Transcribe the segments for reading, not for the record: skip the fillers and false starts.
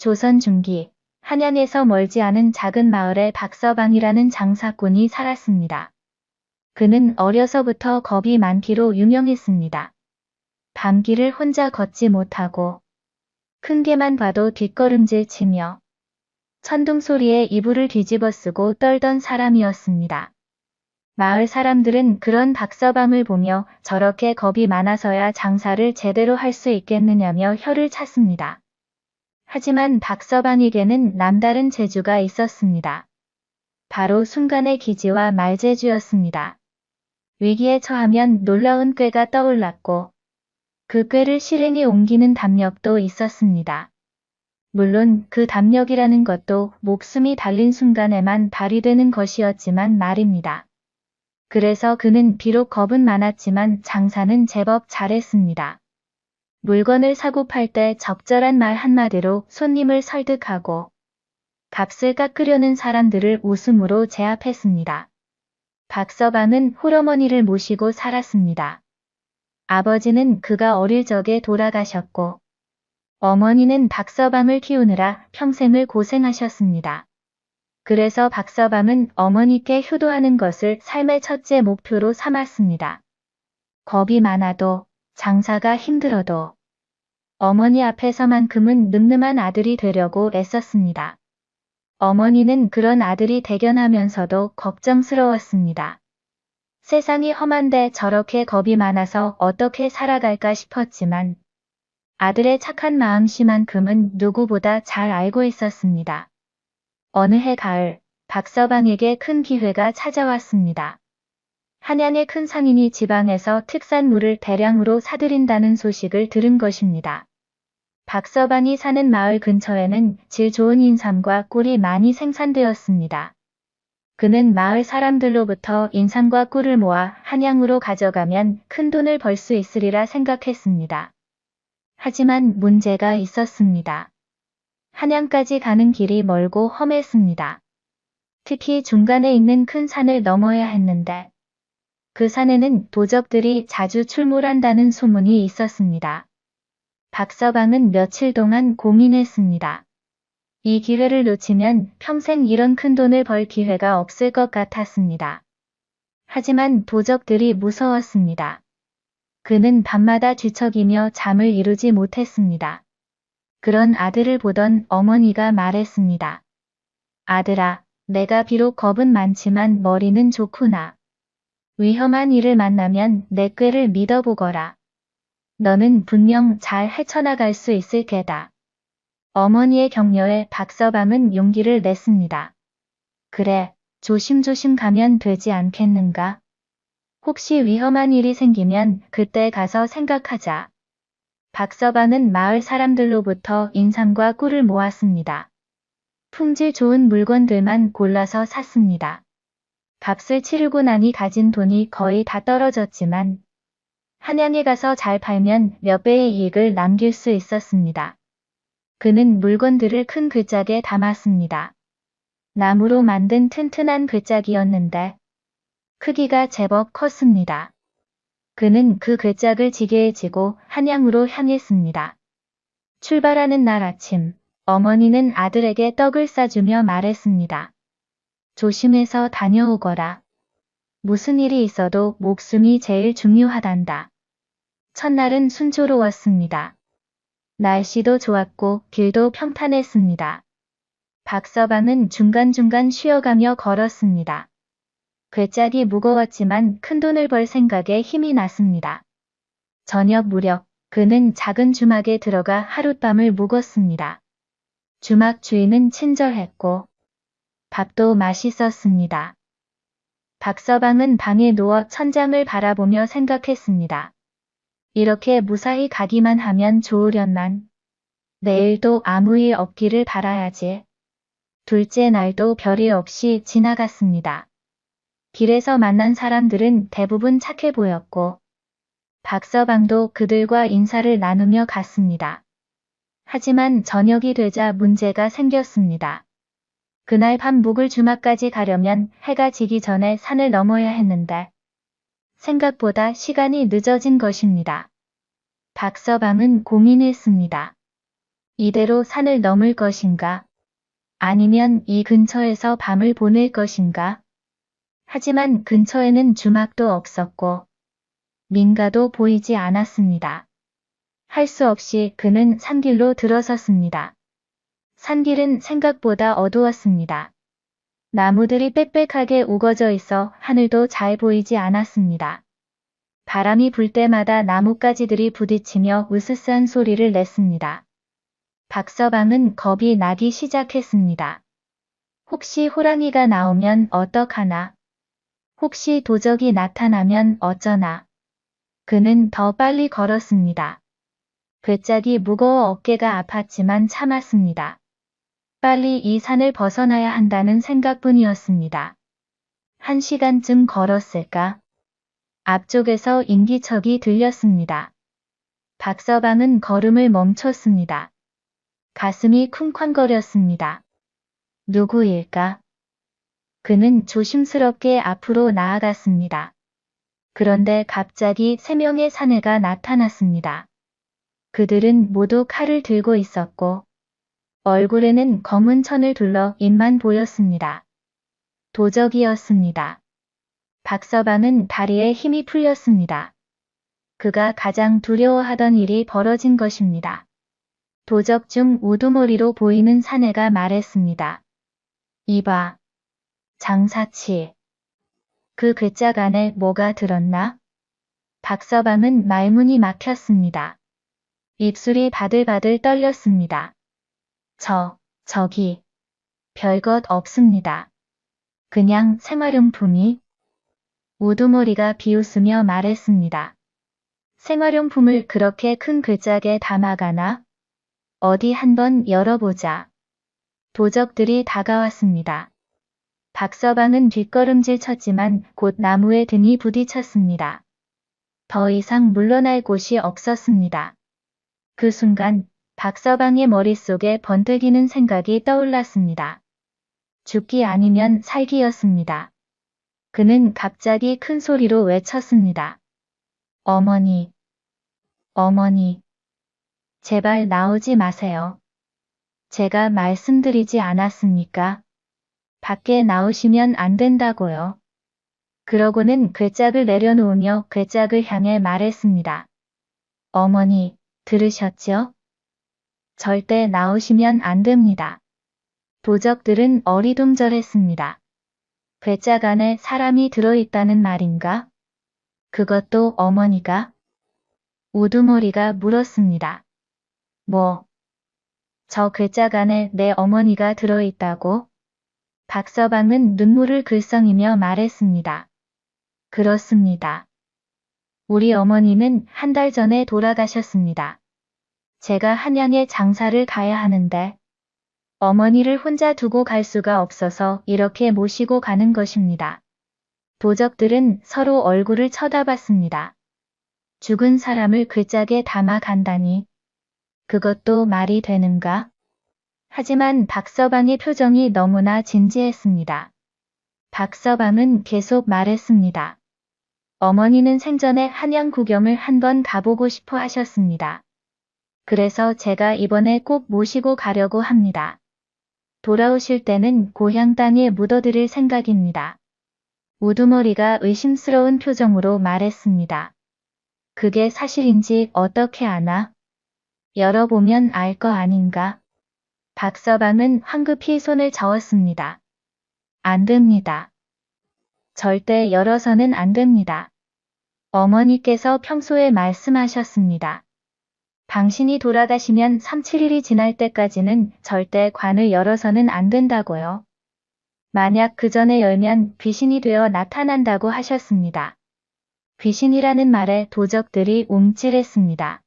조선 중기 한양에서 멀지 않은 작은 마을에 박서방이라는 장사꾼이 살았습니다. 그는 어려서부터 겁이 많기로 유명했습니다. 밤길을 혼자 걷지 못하고 큰 개만 봐도 뒷걸음질 치며 천둥 소리에 이불을 뒤집어 쓰고 떨던 사람이었습니다. 마을 사람들은 그런 박서방을 보며 저렇게 겁이 많아서야 장사를 제대로 할 수 있겠느냐며 혀를 찼습니다. 하지만 박서방에게는 남다른 재주가 있었습니다. 바로 순간의 기지와 말재주였습니다. 위기에 처하면 놀라운 꾀가 떠올랐고 그 꾀를 실행에 옮기는 담력도 있었습니다. 물론 그 담력이라는 것도 목숨이 달린 순간에만 발휘되는 것이었지만 말입니다. 그래서 그는 비록 겁은 많았지만 장사는 제법 잘했습니다. 물건을 사고 팔 때 적절한 말 한마디로 손님을 설득하고 값을 깎으려는 사람들을 웃음으로 제압했습니다. 박서방은 홀어머니를 모시고 살았습니다. 아버지는 그가 어릴 적에 돌아가셨고 어머니는 박서방을 키우느라 평생을 고생하셨습니다. 그래서 박서방은 어머니께 효도하는 것을 삶의 첫째 목표로 삼았습니다. 겁이 많아도 장사가 힘들어도 어머니 앞에서만큼은 늠름한 아들이 되려고 애썼습니다. 어머니는 그런 아들이 대견하면서도 걱정스러웠습니다. 세상이 험한데 저렇게 겁이 많아서 어떻게 살아갈까 싶었지만 아들의 착한 마음씨만큼은 누구보다 잘 알고 있었습니다. 어느 해 가을, 박서방에게 큰 기회가 찾아왔습니다. 한양의 큰 상인이 지방에서 특산물을 대량으로 사들인다는 소식을 들은 것입니다. 박서방이 사는 마을 근처에는 질 좋은 인삼과 꿀이 많이 생산되었습니다. 그는 마을 사람들로부터 인삼과 꿀을 모아 한양으로 가져가면 큰 돈을 벌 수 있으리라 생각했습니다. 하지만 문제가 있었습니다. 한양까지 가는 길이 멀고 험했습니다. 특히 중간에 있는 큰 산을 넘어야 했는데 그 산에는 도적들이 자주 출몰한다는 소문이 있었습니다. 박서방은 며칠 동안 고민했습니다. 이 기회를 놓치면 평생 이런 큰 돈을 벌 기회가 없을 것 같았습니다. 하지만 도적들이 무서웠습니다. 그는 밤마다 뒤척이며 잠을 이루지 못했습니다. 그런 아들을 보던 어머니가 말했습니다. 아들아, 내가 비록 겁은 많지만 머리는 좋구나. 위험한 일을 만나면 내 꾀를 믿어보거라. 너는 분명 잘 헤쳐나갈 수 있을 게다. 어머니의 격려에 박서방은 용기를 냈습니다. 그래, 조심조심 가면 되지 않겠는가? 혹시 위험한 일이 생기면 그때 가서 생각하자. 박서방은 마을 사람들로부터 인삼과 꿀을 모았습니다. 품질 좋은 물건들만 골라서 샀습니다. 값을 치르고 나니 가진 돈이 거의 다 떨어졌지만 한양에 가서 잘 팔면 몇 배의 이익을 남길 수 있었습니다. 그는 물건들을 큰 괴짝에 담았습니다. 나무로 만든 튼튼한 괴짝이었는데 크기가 제법 컸습니다. 그는 그 괴짝을 지게에 지고 한양으로 향했습니다. 출발하는 날 아침, 어머니는 아들에게 떡을 싸주며 말했습니다. 조심해서 다녀오거라. 무슨 일이 있어도 목숨이 제일 중요하단다. 첫날은 순조로웠습니다. 날씨도 좋았고 길도 평탄했습니다. 박서방은 중간중간 쉬어가며 걸었습니다. 괴짝이 무거웠지만 큰돈을 벌 생각에 힘이 났습니다. 저녁 무렵 그는 작은 주막에 들어가 하룻밤을 묵었습니다. 주막 주인은 친절했고 밥도 맛있었습니다. 박서방은 방에 누워 천장을 바라보며 생각했습니다. 이렇게 무사히 가기만 하면 좋으련만 내일도 아무 일 없기를 바라야지. 둘째 날도 별일 없이 지나갔습니다. 길에서 만난 사람들은 대부분 착해 보였고 박서방도 그들과 인사를 나누며 갔습니다. 하지만 저녁이 되자 문제가 생겼습니다. 그날 밤 묵을 주막까지 가려면 해가 지기 전에 산을 넘어야 했는데 생각보다 시간이 늦어진 것입니다. 박서방은 고민했습니다. 이대로 산을 넘을 것인가? 아니면 이 근처에서 밤을 보낼 것인가? 하지만 근처에는 주막도 없었고 민가도 보이지 않았습니다. 할 수 없이 그는 산길로 들어섰습니다. 산길은 생각보다 어두웠습니다. 나무들이 빽빽하게 우거져 있어 하늘도 잘 보이지 않았습니다. 바람이 불 때마다 나뭇가지들이 부딪히며 으스스한 소리를 냈습니다. 박서방은 겁이 나기 시작했습니다. 혹시 호랑이가 나오면 어떡하나? 혹시 도적이 나타나면 어쩌나? 그는 더 빨리 걸었습니다. 괴짝이 무거워 어깨가 아팠지만 참았습니다. 빨리 이 산을 벗어나야 한다는 생각뿐이었습니다. 1시간쯤 걸었을까? 앞쪽에서 인기척이 들렸습니다. 박서방은 걸음을 멈췄습니다. 가슴이 쿵쾅거렸습니다. 누구일까? 그는 조심스럽게 앞으로 나아갔습니다. 그런데 갑자기 3명의 사내가 나타났습니다. 그들은 모두 칼을 들고 있었고 얼굴에는 검은 천을 둘러 입만 보였습니다. 도적이었습니다. 박서방은 다리에 힘이 풀렸습니다. 그가 가장 두려워하던 일이 벌어진 것입니다. 도적 중 우두머리로 보이는 사내가 말했습니다. 이봐, 장사치. 그 괴짝 안에 뭐가 들었나? 박서방은 말문이 막혔습니다. 입술이 바들바들 떨렸습니다. 저기, 별것 없습니다. 그냥 생활용품이. 우두머리가 비웃으며 말했습니다. 생활용품을 그렇게 큰 괴짝에 담아가나? 어디 한번 열어보자. 도적들이 다가왔습니다. 박서방은 뒷걸음질 쳤지만 곧 나무에 등이 부딪혔습니다. 더 이상 물러날 곳이 없었습니다. 그 순간 박서방의 머릿속에 번뜩이는 생각이 떠올랐습니다. 죽기 아니면 살기였습니다. 그는 갑자기 큰 소리로 외쳤습니다. 어머니, 어머니, 제발 나오지 마세요. 제가 말씀드리지 않았습니까? 밖에 나오시면 안 된다고요. 그러고는 괴짝을 내려놓으며 괴짝을 향해 말했습니다. 어머니, 들으셨죠? 절대 나오시면 안 됩니다. 도적들은 어리둥절했습니다. 괴짝 안에 사람이 들어있다는 말인가? 그것도 어머니가? 우두머리가 물었습니다. 뭐? 저 괴짝 안에 내 어머니가 들어있다고? 박서방은 눈물을 글썽이며 말했습니다. 그렇습니다. 우리 어머니는 1달 전에 돌아가셨습니다. 제가 한양에 장사를 가야 하는데 어머니를 혼자 두고 갈 수가 없어서 이렇게 모시고 가는 것입니다. 도적들은 서로 얼굴을 쳐다봤습니다. 죽은 사람을 괴짝에 담아 간다니. 그것도 말이 되는가? 하지만 박서방의 표정이 너무나 진지했습니다. 박서방은 계속 말했습니다. 어머니는 생전에 한양 구경을 한번 가보고 싶어 하셨습니다. 그래서 제가 이번에 꼭 모시고 가려고 합니다. 돌아오실 때는 고향 땅에 묻어드릴 생각입니다. 우두머리가 의심스러운 표정으로 말했습니다. 그게 사실인지 어떻게 아나? 열어보면 알 거 아닌가? 박서방은 황급히 손을 저었습니다. 안 됩니다. 절대 열어서는 안 됩니다. 어머니께서 평소에 말씀하셨습니다. 당신이 돌아가시면 3-7일이 지날 때까지는 절대 관을 열어서는 안 된다고요. 만약 그 전에 열면 귀신이 되어 나타난다고 하셨습니다. 귀신이라는 말에 도적들이 움찔했습니다.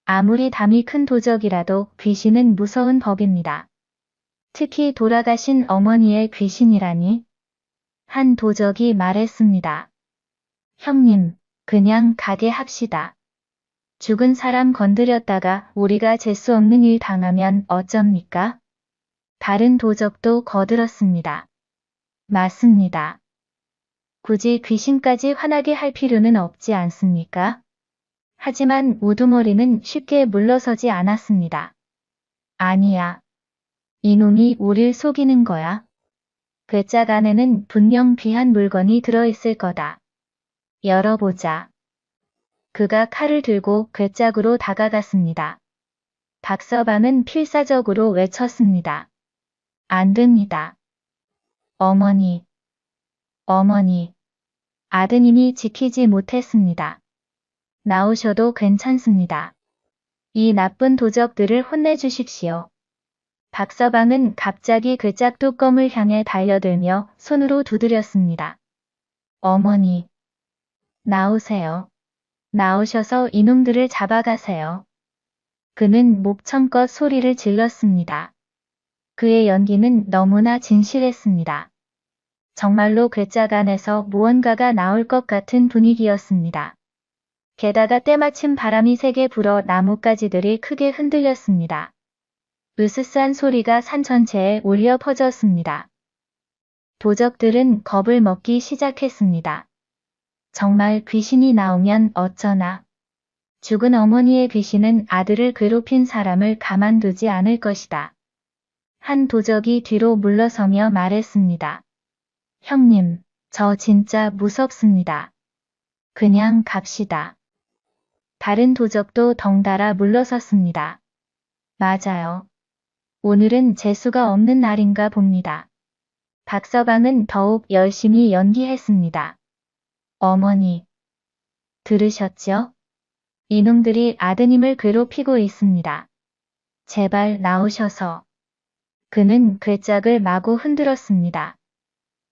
아무리 담이 큰 도적이라도 귀신은 무서운 법입니다. 특히 돌아가신 어머니의 귀신이라니. 한 도적이 말했습니다. 형님, 그냥 가게 합시다. 죽은 사람 건드렸다가 우리가 재수 없는 일 당하면 어쩝니까? 다른 도적도 거들었습니다. 맞습니다. 굳이 귀신까지 화나게 할 필요는 없지 않습니까? 하지만 우두머리는 쉽게 물러서지 않았습니다. 아니야. 이놈이 우릴 속이는 거야. 괴짝 안에는 분명 귀한 물건이 들어있을 거다. 열어보자. 그가 칼을 들고 괴짝으로 다가갔습니다. 박서방은 필사적으로 외쳤습니다. 안 됩니다. 어머니. 어머니. 아드님이 지키지 못했습니다. 나오셔도 괜찮습니다. 이 나쁜 도적들을 혼내주십시오. 박서방은 갑자기 괴짝 뚜껑을 향해 달려들며 손으로 두드렸습니다. 어머니. 나오세요. 나오셔서 이놈들을 잡아가세요. 그는 목청껏 소리를 질렀습니다. 그의 연기는 너무나 진실했습니다. 정말로 괴짝 안에서 무언가가 나올 것 같은 분위기였습니다. 게다가 때마침 바람이 세게 불어 나뭇가지들이 크게 흔들렸습니다. 으스스한 소리가 산 전체에 울려 퍼졌습니다. 도적들은 겁을 먹기 시작했습니다. 정말 귀신이 나오면 어쩌나. 죽은 어머니의 귀신은 아들을 괴롭힌 사람을 가만두지 않을 것이다. 한 도적이 뒤로 물러서며 말했습니다. 형님, 저 진짜 무섭습니다. 그냥 갑시다. 다른 도적도 덩달아 물러섰습니다. 맞아요. 오늘은 재수가 없는 날인가 봅니다. 박서방은 더욱 열심히 연기했습니다. 어머니, 들으셨죠? 이놈들이 아드님을 괴롭히고 있습니다. 제발 나오셔서. 그는 괴짝을 마구 흔들었습니다.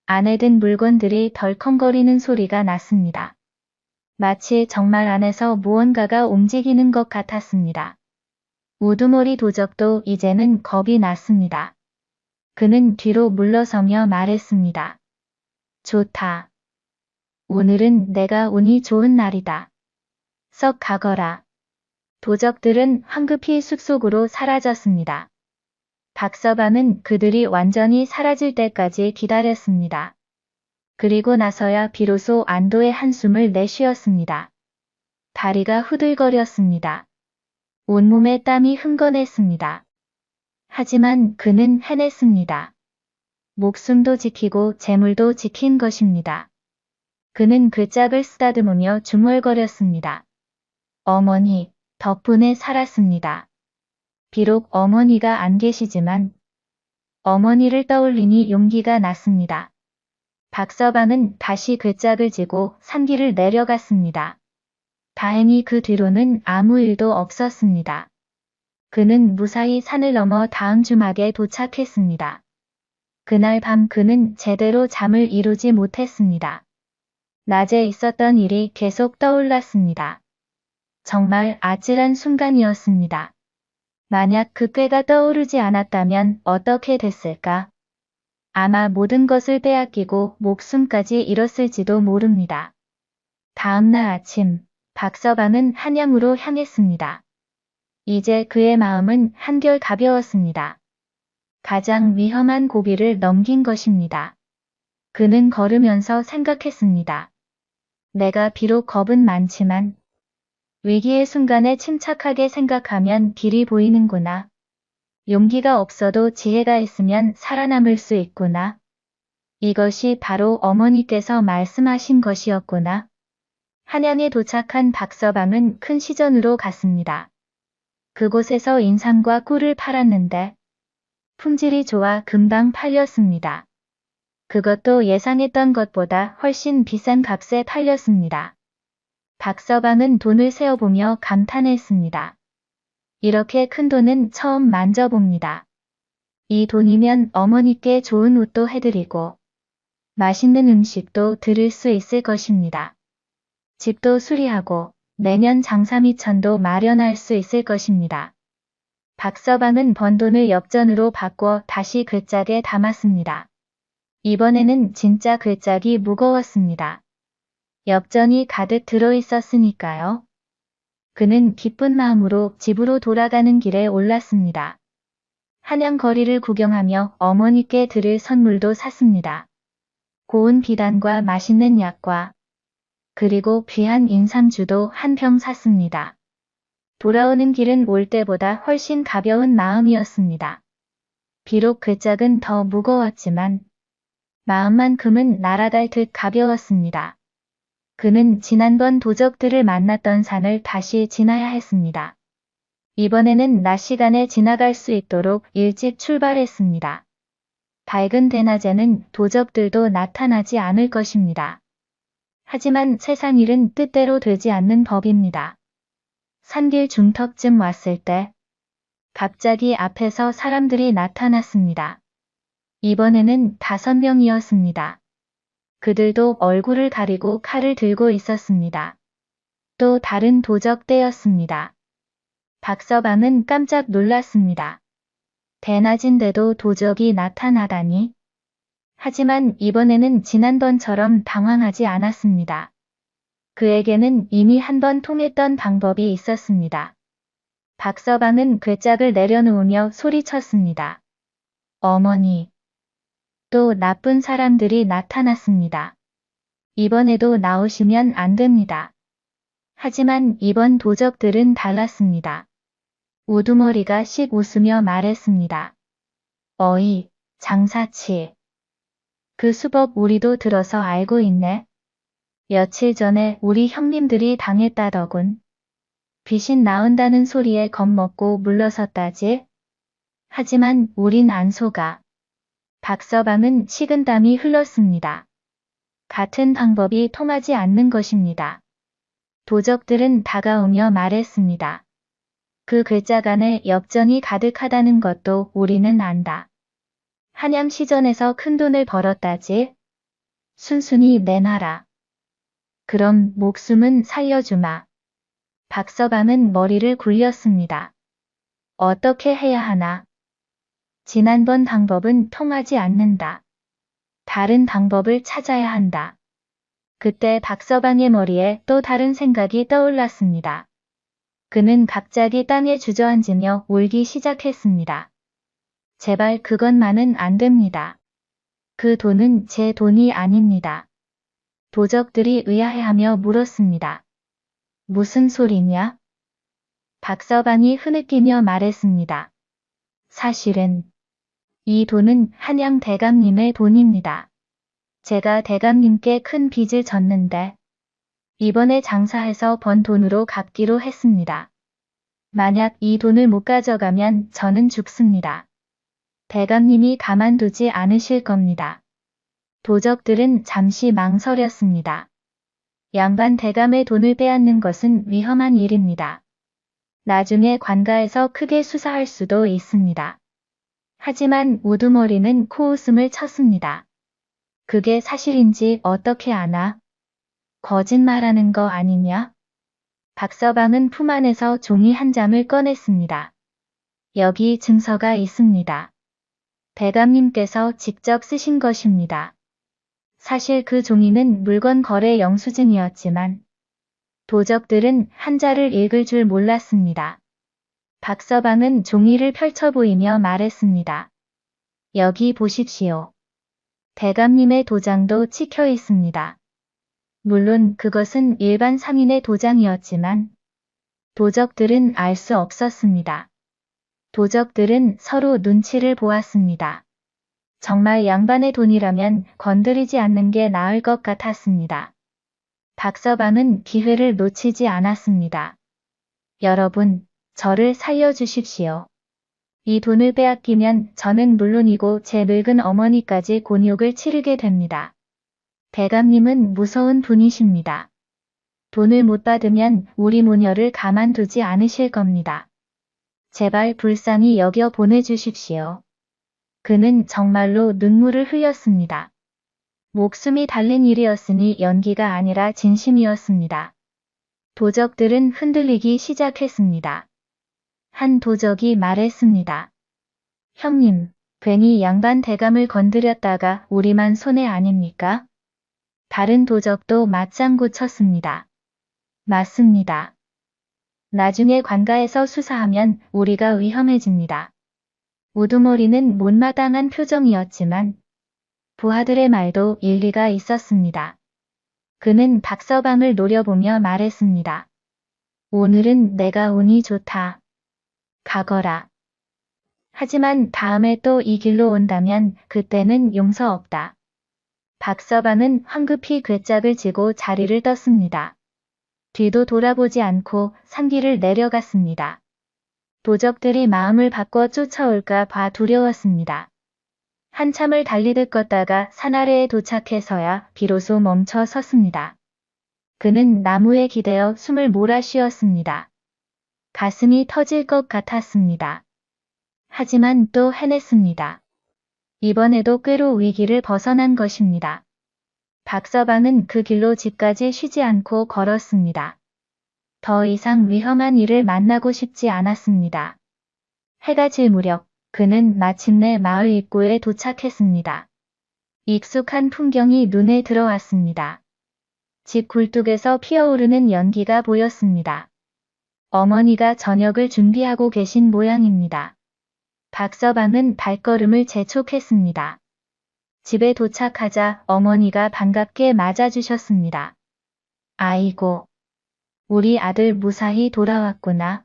안에 든 물건들이 덜컹거리는 소리가 났습니다. 마치 정말 안에서 무언가가 움직이는 것 같았습니다. 우두머리 도적도 이제는 겁이 났습니다. 그는 뒤로 물러서며 말했습니다. 좋다. 오늘은 내가 운이 좋은 날이다. 썩 가거라. 도적들은 황급히 숲속으로 사라졌습니다. 박서방은 그들이 완전히 사라질 때까지 기다렸습니다. 그리고 나서야 비로소 안도의 한숨을 내쉬었습니다. 다리가 후들거렸습니다. 온몸에 땀이 흥건했습니다. 하지만 그는 해냈습니다. 목숨도 지키고 재물도 지킨 것입니다. 그는 괴짝을 쓰다듬으며 중얼거렸습니다. 어머니, 덕분에 살았습니다. 비록 어머니가 안 계시지만 어머니를 떠올리니 용기가 났습니다. 박서방은 다시 괴짝을 지고 산길을 내려갔습니다. 다행히 그 뒤로는 아무 일도 없었습니다. 그는 무사히 산을 넘어 다음 주막에 도착했습니다. 그날 밤 그는 제대로 잠을 이루지 못했습니다. 낮에 있었던 일이 계속 떠올랐습니다. 정말 아찔한 순간이었습니다. 만약 그 꾀가 떠오르지 않았다면 어떻게 됐을까? 아마 모든 것을 빼앗기고 목숨까지 잃었을지도 모릅니다. 다음날 아침, 박서방은 한양으로 향했습니다. 이제 그의 마음은 한결 가벼웠습니다. 가장 위험한 고비를 넘긴 것입니다. 그는 걸으면서 생각했습니다. 내가 비록 겁은 많지만 위기의 순간에 침착하게 생각하면 길이 보이는구나. 용기가 없어도 지혜가 있으면 살아남을 수 있구나. 이것이 바로 어머니께서 말씀하신 것이었구나. 한양에 도착한 박서방은 큰 시전으로 갔습니다. 그곳에서 인삼과 꿀을 팔았는데 품질이 좋아 금방 팔렸습니다. 그것도 예상했던 것보다 훨씬 비싼 값에 팔렸습니다. 박서방은 돈을 세어보며 감탄했습니다. 이렇게 큰 돈은 처음 만져봅니다. 이 돈이면 어머니께 좋은 옷도 해드리고 맛있는 음식도 드릴 수 있을 것입니다. 집도 수리하고 내년 장사미천도 마련할 수 있을 것입니다. 박서방은 번 돈을 엽전으로 바꿔 다시 괴짝에 담았습니다. 이번에는 진짜 괴짝이 무거웠습니다. 엽전이 가득 들어있었으니까요. 그는 기쁜 마음으로 집으로 돌아가는 길에 올랐습니다. 한양 거리를 구경하며 어머니께 드릴 선물도 샀습니다. 고운 비단과 맛있는 약과 그리고 귀한 인삼주도 한 병 샀습니다. 돌아오는 길은 올 때보다 훨씬 가벼운 마음이었습니다. 비록 그 짝은 더 무거웠지만 마음만큼은 날아갈 듯 가벼웠습니다. 그는 지난번 도적들을 만났던 산을 다시 지나야 했습니다. 이번에는 낮 시간에 지나갈 수 있도록 일찍 출발했습니다. 밝은 대낮에는 도적들도 나타나지 않을 것입니다. 하지만 세상 일은 뜻대로 되지 않는 법입니다. 산길 중턱쯤 왔을 때 갑자기 앞에서 사람들이 나타났습니다. 이번에는 5명이었습니다. 그들도 얼굴을 가리고 칼을 들고 있었습니다. 또 다른 도적대였습니다. 박서방은 깜짝 놀랐습니다. 대낮인데도 도적이 나타나다니. 하지만 이번에는 지난번처럼 당황하지 않았습니다. 그에게는 이미 한 번 통했던 방법이 있었습니다. 박서방은 괴짝을 내려놓으며 소리쳤습니다. 어머니. 또 나쁜 사람들이 나타났습니다. 이번에도 나오시면 안 됩니다. 하지만 이번 도적들은 달랐습니다. 우두머리가 씩 웃으며 말했습니다. 어이, 장사치. 그 수법 우리도 들어서 알고 있네. 며칠 전에 우리 형님들이 당했다더군. 귀신 나온다는 소리에 겁먹고 물러섰다지. 하지만 우린 안 속아. 박서방은 식은땀이 흘렀습니다. 같은 방법이 통하지 않는 것입니다. 도적들은 다가오며 말했습니다. 그 괴짝 안에 엽전이 가득하다는 것도 우리는 안다. 한양시전에서 큰돈을 벌었다지. 순순히 내놔라. 그럼 목숨은 살려주마. 박서방은 머리를 굴렸습니다. 어떻게 해야 하나? 지난번 방법은 통하지 않는다. 다른 방법을 찾아야 한다. 그때 박서방의 머리에 또 다른 생각이 떠올랐습니다. 그는 갑자기 땅에 주저앉으며 울기 시작했습니다. 제발 그것만은 안 됩니다. 그 돈은 제 돈이 아닙니다. 도적들이 의아해하며 물었습니다. 무슨 소리냐? 박서방이 흐느끼며 말했습니다. 사실은 이 돈은 한양 대감님의 돈입니다. 제가 대감님께 큰 빚을 졌는데 이번에 장사해서 번 돈으로 갚기로 했습니다. 만약 이 돈을 못 가져가면 저는 죽습니다. 대감님이 가만두지 않으실 겁니다. 도적들은 잠시 망설였습니다. 양반 대감의 돈을 빼앗는 것은 위험한 일입니다. 나중에 관가에서 크게 수사할 수도 있습니다. 하지만 우두머리는 코웃음을 쳤습니다. 그게 사실인지 어떻게 아나? 거짓말하는 거 아니냐? 박서방은 품 안에서 종이 한 장을 꺼냈습니다. 여기 증서가 있습니다. 대감님께서 직접 쓰신 것입니다. 사실 그 종이는 물건 거래 영수증이었지만 도적들은 한자를 읽을 줄 몰랐습니다. 박서방은 종이를 펼쳐 보이며 말했습니다. 여기 보십시오. 대감님의 도장도 찍혀 있습니다. 물론 그것은 일반 상인의 도장이었지만 도적들은 알 수 없었습니다. 도적들은 서로 눈치를 보았습니다. 정말 양반의 돈이라면 건드리지 않는 게 나을 것 같았습니다. 박서방은 기회를 놓치지 않았습니다. 여러분, 저를 살려주십시오. 이 돈을 빼앗기면 저는 물론이고 제 늙은 어머니까지 곤욕을 치르게 됩니다. 대감님은 무서운 분이십니다. 돈을 못 받으면 우리 모녀를 가만두지 않으실 겁니다. 제발 불쌍히 여겨 보내주십시오. 그는 정말로 눈물을 흘렸습니다. 목숨이 달린 일이었으니 연기가 아니라 진심이었습니다. 도적들은 흔들리기 시작했습니다. 한 도적이 말했습니다. 형님, 괜히 양반 대감을 건드렸다가 우리만 손해 아닙니까? 다른 도적도 맞장구 쳤습니다. 맞습니다. 나중에 관가에서 수사하면 우리가 위험해집니다. 우두머리는 못마땅한 표정이었지만 부하들의 말도 일리가 있었습니다. 그는 박서방을 노려보며 말했습니다. 오늘은 내가 운이 좋다. 가거라. 하지만 다음에 또 이 길로 온다면 그때는 용서 없다. 박서방은 황급히 괴짝을 지고 자리를 떴습니다. 뒤도 돌아보지 않고 산길을 내려갔습니다. 도적들이 마음을 바꿔 쫓아올까 봐 두려웠습니다. 한참을 달리듯 걷다가 산 아래에 도착해서야 비로소 멈춰 섰습니다. 그는 나무에 기대어 숨을 몰아쉬었습니다. 가슴이 터질 것 같았습니다. 하지만 또 해냈습니다. 이번에도 꾀로 위기를 벗어난 것입니다. 박서방은 그 길로 집까지 쉬지 않고 걸었습니다. 더 이상 위험한 일을 만나고 싶지 않았습니다. 해가 질 무렵 그는 마침내 마을 입구에 도착했습니다. 익숙한 풍경이 눈에 들어왔습니다. 집 굴뚝에서 피어오르는 연기가 보였습니다. 어머니가 저녁을 준비하고 계신 모양입니다. 박서방은 발걸음을 재촉했습니다. 집에 도착하자 어머니가 반갑게 맞아주셨습니다. 아이고, 우리 아들 무사히 돌아왔구나.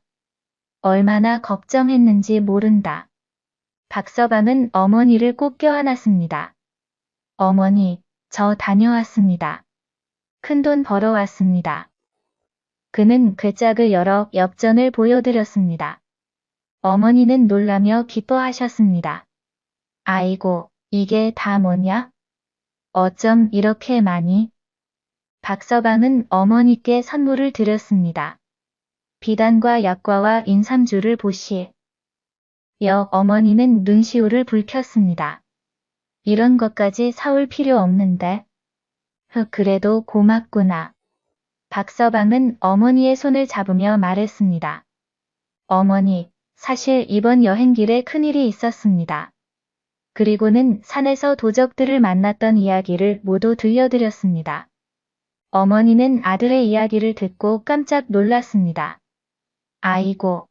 얼마나 걱정했는지 모른다. 박서방은 어머니를 꼭 껴안았습니다. 어머니, 저 다녀왔습니다. 큰돈 벌어왔습니다. 그는 괴짝을 열어 엽전을 보여드렸습니다. 어머니는 놀라며 기뻐하셨습니다. 아이고, 이게 다 뭐냐? 어쩜 이렇게 많이? 박서방은 어머니께 선물을 드렸습니다. 비단과 약과와 인삼주를 보시. 어머니는 눈시울을 붉혔습니다. 이런 것까지 사올 필요 없는데. 그래도 고맙구나. 박서방은 어머니의 손을 잡으며 말했습니다. 어머니, 사실 이번 여행길에 큰일이 있었습니다. 그리고는 산에서 도적들을 만났던 이야기를 모두 들려드렸습니다. 어머니는 아들의 이야기를 듣고 깜짝 놀랐습니다. 아이고,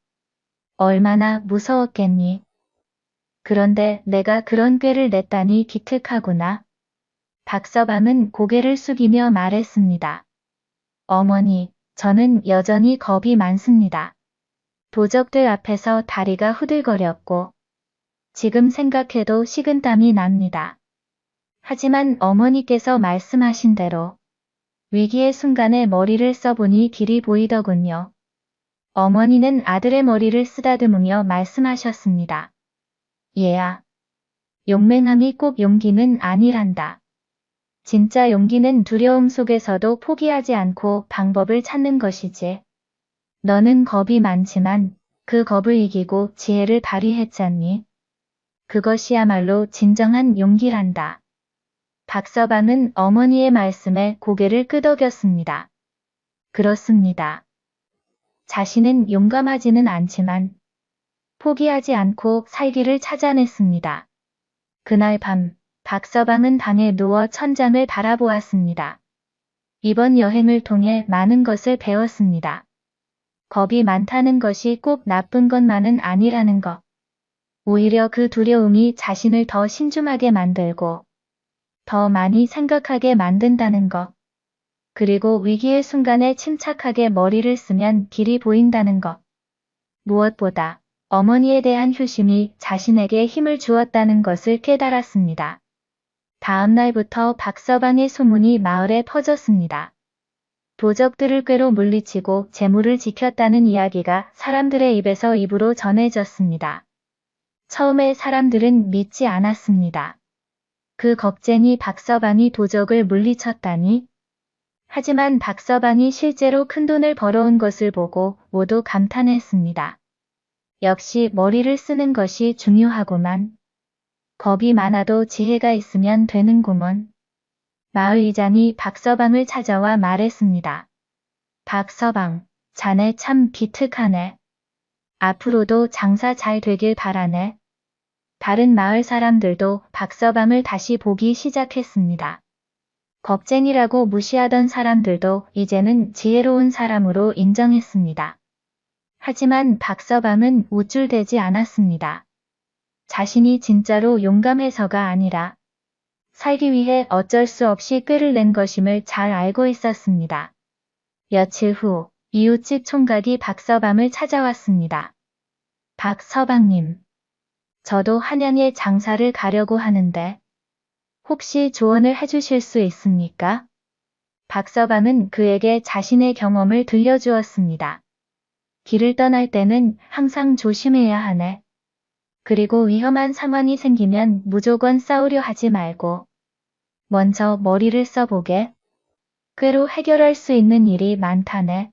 얼마나 무서웠겠니? 그런데 내가 그런 꾀를 냈다니 기특하구나. 박서방은 고개를 숙이며 말했습니다. 어머니, 저는 여전히 겁이 많습니다. 도적들 앞에서 다리가 후들거렸고 지금 생각해도 식은땀이 납니다. 하지만 어머니께서 말씀하신 대로 위기의 순간에 머리를 써보니 길이 보이더군요. 어머니는 아들의 머리를 쓰다듬으며 말씀하셨습니다. 얘야, 용맹함이 꼭 용기는 아니란다. 진짜 용기는 두려움 속에서도 포기하지 않고 방법을 찾는 것이지. 너는 겁이 많지만 그 겁을 이기고 지혜를 발휘했잖니. 그것이야말로 진정한 용기란다. 박서방은 어머니의 말씀에 고개를 끄덕였습니다. 그렇습니다. 자신은 용감하지는 않지만 포기하지 않고 살기를 찾아냈습니다. 그날 밤 박서방은 방에 누워 천장을 바라보았습니다. 이번 여행을 통해 많은 것을 배웠습니다. 겁이 많다는 것이 꼭 나쁜 것만은 아니라는 것. 오히려 그 두려움이 자신을 더 신중하게 만들고 더 많이 생각하게 만든다는 것. 그리고 위기의 순간에 침착하게 머리를 쓰면 길이 보인다는 것. 무엇보다 어머니에 대한 효심이 자신에게 힘을 주었다는 것을 깨달았습니다. 다음 날부터 박서방의 소문이 마을에 퍼졌습니다. 도적들을 꾀로 물리치고 재물을 지켰다는 이야기가 사람들의 입에서 입으로 전해졌습니다. 처음에 사람들은 믿지 않았습니다. 그 겁쟁이 박서방이 도적을 물리쳤다니? 하지만 박서방이 실제로 큰돈을 벌어온 것을 보고 모두 감탄했습니다. 역시 머리를 쓰는 것이 중요하구만. 겁이 많아도 지혜가 있으면 되는구먼. 마을 이장이 박서방을 찾아와 말했습니다. 박서방, 자네 참 기특하네. 앞으로도 장사 잘 되길 바라네. 다른 마을 사람들도 박서방을 다시 보기 시작했습니다. 겁쟁이라고 무시하던 사람들도 이제는 지혜로운 사람으로 인정했습니다. 하지만 박서방은 우쭐대지 않았습니다. 자신이 진짜로 용감해서가 아니라 살기 위해 어쩔 수 없이 꾀를 낸 것임을 잘 알고 있었습니다. 며칠 후 이웃집 총각이 박서방을 찾아왔습니다. 박서방님, 저도 한양에 장사를 가려고 하는데 혹시 조언을 해주실 수 있습니까? 박서방은 그에게 자신의 경험을 들려주었습니다. 길을 떠날 때는 항상 조심해야 하네. 그리고 위험한 상황이 생기면 무조건 싸우려 하지 말고 먼저 머리를 써보게. 꾀로 해결할 수 있는 일이 많다네.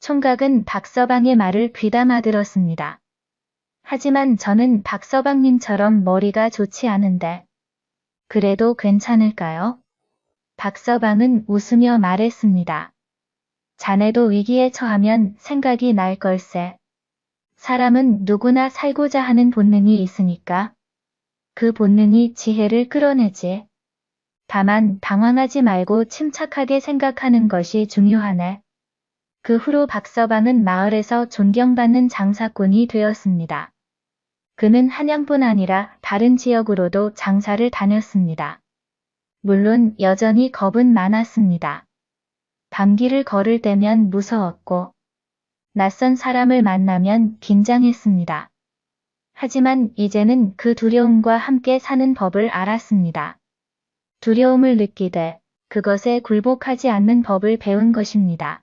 총각은 박서방의 말을 귀담아 들었습니다. 하지만 저는 박서방님처럼 머리가 좋지 않은데 그래도 괜찮을까요? 박서방은 웃으며 말했습니다. 자네도 위기에 처하면 생각이 날 걸세. 사람은 누구나 살고자 하는 본능이 있으니까 그 본능이 지혜를 끌어내지. 다만 당황하지 말고 침착하게 생각하는 것이 중요하네. 그 후로 박서방은 마을에서 존경받는 장사꾼이 되었습니다. 그는 한양뿐 아니라 다른 지역으로도 장사를 다녔습니다. 물론 여전히 겁은 많았습니다. 밤길을 걸을 때면 무서웠고 낯선 사람을 만나면 긴장했습니다. 하지만 이제는 그 두려움과 함께 사는 법을 알았습니다. 두려움을 느끼되 그것에 굴복하지 않는 법을 배운 것입니다.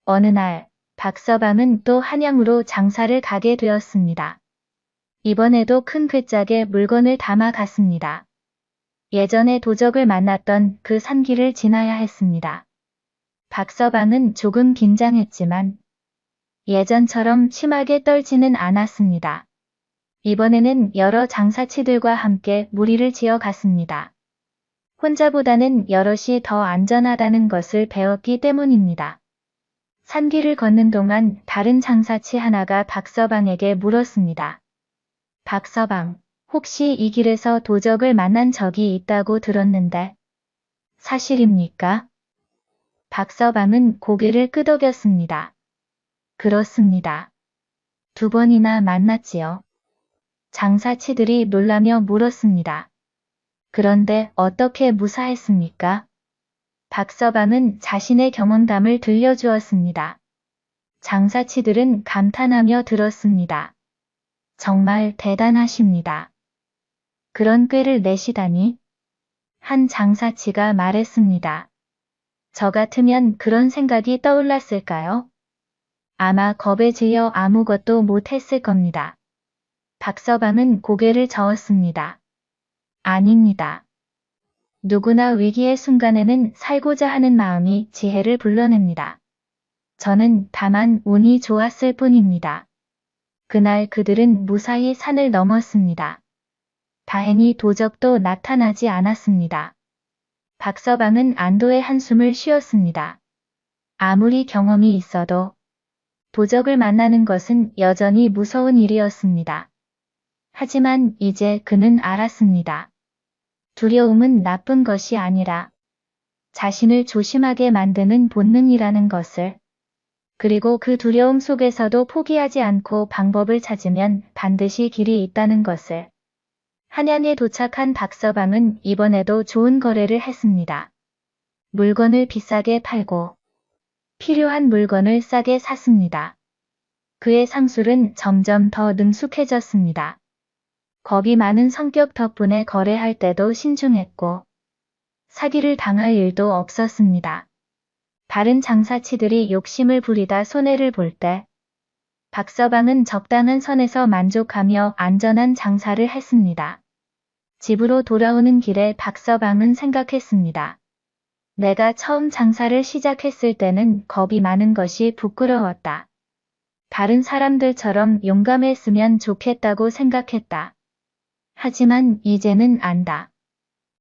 어느 날 박서방은 또 한양으로 장사를 가게 되었습니다. 이번에도 큰 괴짝에 물건을 담아 갔습니다. 예전에 도적을 만났던 그 산길을 지나야 했습니다. 박서방은 조금 긴장했지만 예전처럼 심하게 떨지는 않았습니다. 이번에는 여러 장사치들과 함께 무리를 지어 갔습니다. 혼자보다는 여럿이 더 안전하다는 것을 배웠기 때문입니다. 산길을 걷는 동안 다른 장사치 하나가 박서방에게 물었습니다. 박서방, 혹시 이 길에서 도적을 만난 적이 있다고 들었는데 사실입니까? 박서방은 고개를 끄덕였습니다. 그렇습니다. 2번이나 만났지요. 장사치들이 놀라며 물었습니다. 그런데 어떻게 무사했습니까? 박서방은 자신의 경험담을 들려주었습니다. 장사치들은 감탄하며 들었습니다. 정말 대단하십니다. 그런 꾀를 내시다니? 한 장사치가 말했습니다. 저 같으면 그런 생각이 떠올랐을까요? 아마 겁에 질려 아무것도 못했을 겁니다. 박서방은 고개를 저었습니다. 아닙니다. 누구나 위기의 순간에는 살고자 하는 마음이 지혜를 불러냅니다. 저는 다만 운이 좋았을 뿐입니다. 그날 그들은 무사히 산을 넘었습니다. 다행히 도적도 나타나지 않았습니다. 박서방은 안도의 한숨을 쉬었습니다. 아무리 경험이 있어도 도적을 만나는 것은 여전히 무서운 일이었습니다. 하지만 이제 그는 알았습니다. 두려움은 나쁜 것이 아니라 자신을 조심하게 만드는 본능이라는 것을, 그리고 그 두려움 속에서도 포기하지 않고 방법을 찾으면 반드시 길이 있다는 것을. 한양에 도착한 박서방은 이번에도 좋은 거래를 했습니다. 물건을 비싸게 팔고 필요한 물건을 싸게 샀습니다. 그의 상술은 점점 더 능숙해졌습니다. 겁이 많은 성격 덕분에 거래할 때도 신중했고 사기를 당할 일도 없었습니다. 다른 장사치들이 욕심을 부리다 손해를 볼 때 박서방은 적당한 선에서 만족하며 안전한 장사를 했습니다. 집으로 돌아오는 길에 박서방은 생각했습니다. 내가 처음 장사를 시작했을 때는 겁이 많은 것이 부끄러웠다. 다른 사람들처럼 용감했으면 좋겠다고 생각했다. 하지만 이제는 안다.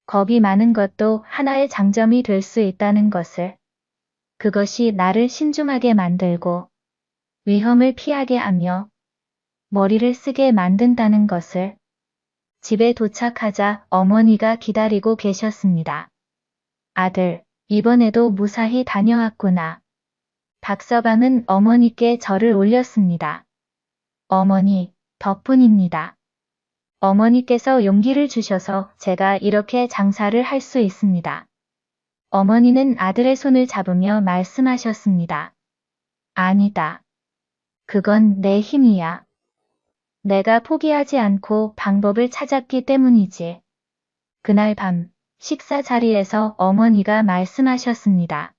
겁이 많은 것도 하나의 장점이 될 수 있다는 것을. 그것이 나를 신중하게 만들고 위험을 피하게 하며 머리를 쓰게 만든다는 것을. 집에 도착하자 어머니가 기다리고 계셨습니다. 아들, 이번에도 무사히 다녀왔구나. 박서방은 어머니께 절을 올렸습니다. 어머니, 덕분입니다. 어머니께서 용기를 주셔서 제가 이렇게 장사를 할 수 있습니다. 어머니는 아들의 손을 잡으며 말씀하셨습니다. 아니다. 그건 내 힘이야. 내가 포기하지 않고 방법을 찾았기 때문이지. 그날 밤 식사 자리에서 어머니가 말씀하셨습니다.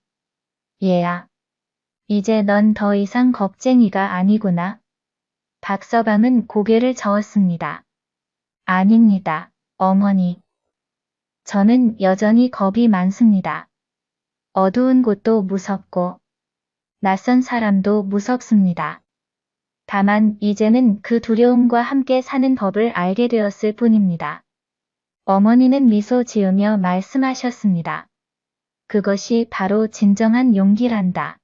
얘야, 이제 넌 더 이상 겁쟁이가 아니구나. 박서방은 고개를 저었습니다. 아닙니다, 어머니. 저는 여전히 겁이 많습니다. 어두운 곳도 무섭고 낯선 사람도 무섭습니다. 다만 이제는 그 두려움과 함께 사는 법을 알게 되었을 뿐입니다. 어머니는 미소 지으며 말씀하셨습니다. 그것이 바로 진정한 용기란다.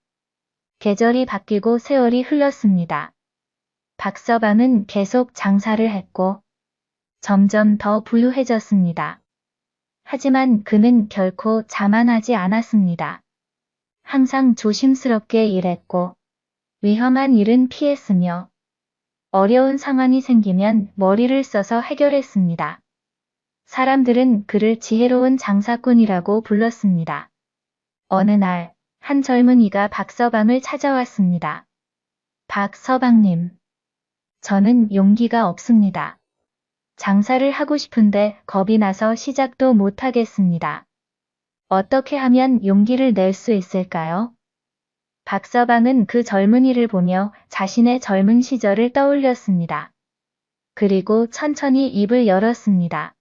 계절이 바뀌고 세월이 흘렀습니다. 박서방은 계속 장사를 했고 점점 더 부유해졌습니다. 하지만 그는 결코 자만하지 않았습니다. 항상 조심스럽게 일했고 위험한 일은 피했으며 어려운 상황이 생기면 머리를 써서 해결했습니다. 사람들은 그를 지혜로운 장사꾼이라고 불렀습니다. 어느 날 한 젊은이가 박서방을 찾아왔습니다. 박서방님, 저는 용기가 없습니다. 장사를 하고 싶은데 겁이 나서 시작도 못하겠습니다. 어떻게 하면 용기를 낼 수 있을까요? 박서방은 그 젊은이를 보며 자신의 젊은 시절을 떠올렸습니다. 그리고 천천히 입을 열었습니다.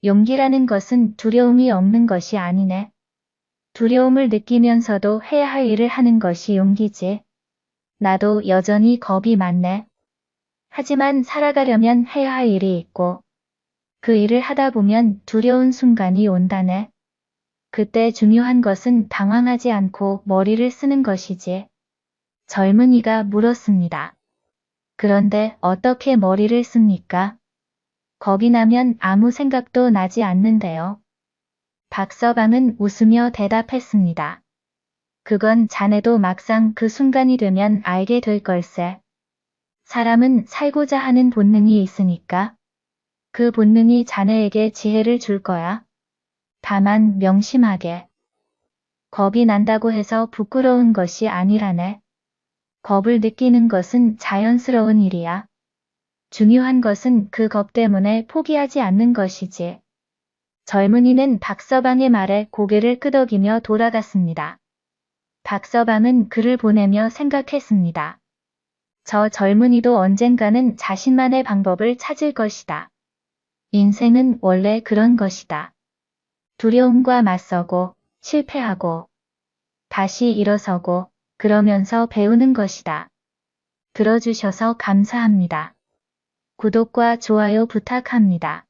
용기라는 것은 두려움이 없는 것이 아니네. 두려움을 느끼면서도 해야 할 일을 하는 것이 용기지. 나도 여전히 겁이 많네. 하지만 살아가려면 해야 할 일이 있고 그 일을 하다 보면 두려운 순간이 온다네. 그때 중요한 것은 당황하지 않고 머리를 쓰는 것이지. 젊은이가 물었습니다. 그런데 어떻게 머리를 씁니까? 겁이 나면 아무 생각도 나지 않는데요. 박서방은 웃으며 대답했습니다. 그건 자네도 막상 그 순간이 되면 알게 될 걸세. 사람은 살고자 하는 본능이 있으니까 그 본능이 자네에게 지혜를 줄 거야. 다만 명심하게. 겁이 난다고 해서 부끄러운 것이 아니라네. 겁을 느끼는 것은 자연스러운 일이야. 중요한 것은 그 겁 때문에 포기하지 않는 것이지. 젊은이는 박서방의 말에 고개를 끄덕이며 돌아갔습니다. 박서방은 그를 보내며 생각했습니다. 저 젊은이도 언젠가는 자신만의 방법을 찾을 것이다. 인생은 원래 그런 것이다. 두려움과 맞서고 실패하고 다시 일어서고 그러면서 배우는 것이다. 들어주셔서 감사합니다. 구독과 좋아요 부탁합니다.